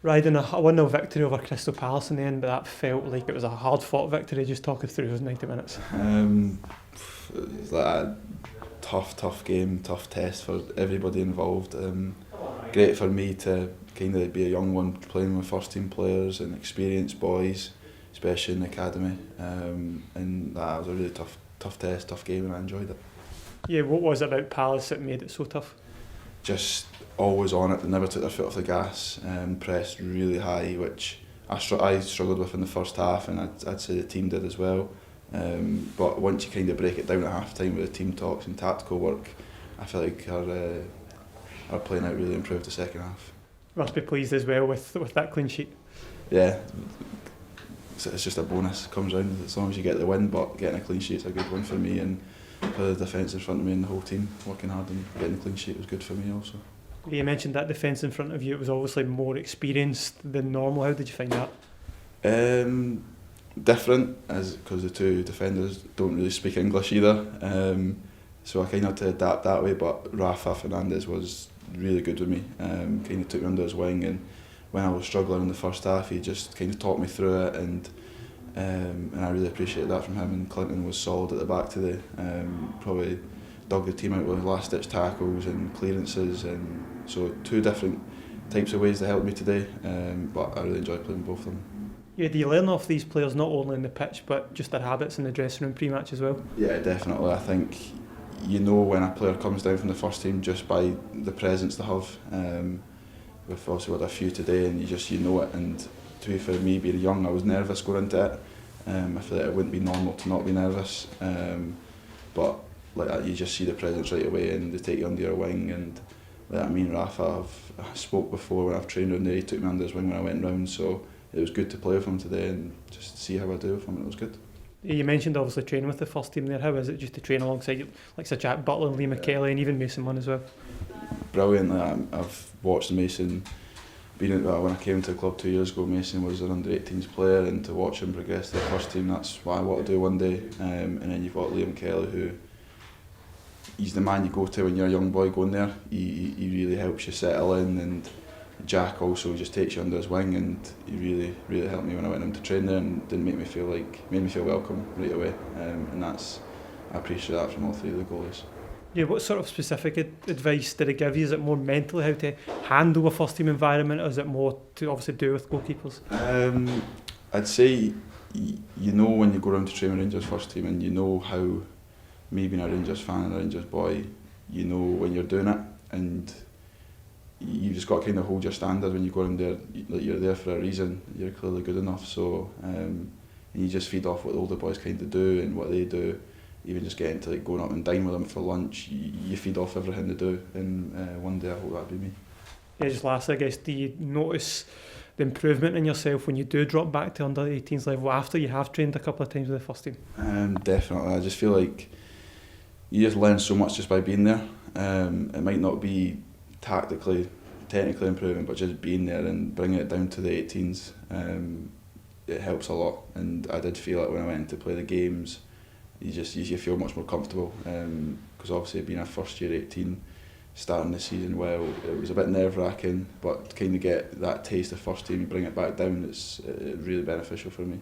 Rydnn, a 1-0 victory over Crystal Palace in the end, but that felt like it was a hard-fought victory. Just talking through those 90 minutes. It was like a tough game, tough test for everybody involved. Great for me to kind of be a young one playing with first team players and experienced boys, especially in the academy. And that was a really tough test, tough game, and I enjoyed it. Yeah, what was it about Palace that made it so tough? Just always on it, they never took their foot off the gas, pressed really high, which I struggled with in the first half, and I'd say the team did as well. But once you kind of break it down at half time with the team talks and tactical work, I feel like our playing out really improved the second half. Must be pleased as well with that clean sheet. Yeah, it's just a bonus, it comes round as long as you get the win, but getting a clean sheet's a good one for me, and for the defence in front of me and the whole team working hard and getting a clean sheet was good for me also. You mentioned that defence in front of you, it was obviously more experienced than normal. How did you find that? Different, because the two defenders don't really speak English either, so I kind of had to adapt that way, but Rafa Fernandez was really good with me, kind of took me under his wing, and when I was struggling in the first half he just kind of talked me through it, and I really appreciated that from him. And Clinton was solid at the back today, probably dug the team out with last ditch tackles and clearances, and so two different types of ways that helped me today, but I really enjoyed playing both of them. Yeah, do you learn off these players not only on the pitch but just their habits in the dressing room pre-match as well? Yeah, definitely. I think you know when a player comes down from the first team just by the presence they have. We've also had a few today, and you know it. And to be fair, me being young, I was nervous going into it. I feel like it wouldn't be normal to not be nervous, but like that, you just see the presence right away, and they take you under your wing. And like, me and Rafa, I spoke before when I've trained round there. He took me under his wing when I went round, so it was good to play with him today and just see how I do with him. It was good. You mentioned obviously training with the first team there. How is it just to train alongside like Sir Jack Butler, Lee McKelly, and even Mason Munn as well? Brilliant. I've watched Mason. When I came to the club 2 years ago, Mason was an under-18s player, and to watch him progress to the first team, that's what I want to do one day. And then you've got Liam Kelly, who he's the man you go to when you're a young boy going there. He really helps you settle in, and Jack also just takes you under his wing, and he really helped me when I went into train there, and didn't made me feel welcome right away. And I appreciate that from all three of the goalies. Yeah, what sort of specific advice did it give you? Is it more mentally how to handle a first team environment, or is it more to obviously do with goalkeepers? I'd say you know when you go around to train with Rangers first team, and you know how, me being a Rangers fan and a Rangers boy, you know when you're doing it, and you've just got to kind of hold your standard when you go around there. Like, you're there for a reason, you're clearly good enough, so and you just feed off what the older boys kind of do and what they do. Even just getting to like going up and dine with them for lunch, you feed off everything they do, and one day I hope that'll be me. Yeah, just lastly, I guess, do you notice the improvement in yourself when you do drop back to under 18s level after you have trained a couple of times with the first team? Definitely. I just feel like you just learn so much just by being there. It might not be technically improving, but just being there and bringing it down to the 18s, it helps a lot. And I did feel it when I went to play the games. You feel much more comfortable, because obviously being a first year 18, starting the season well, it was a bit nerve wracking, but to kind of get that taste of first team and bring it back down, it's really beneficial for me.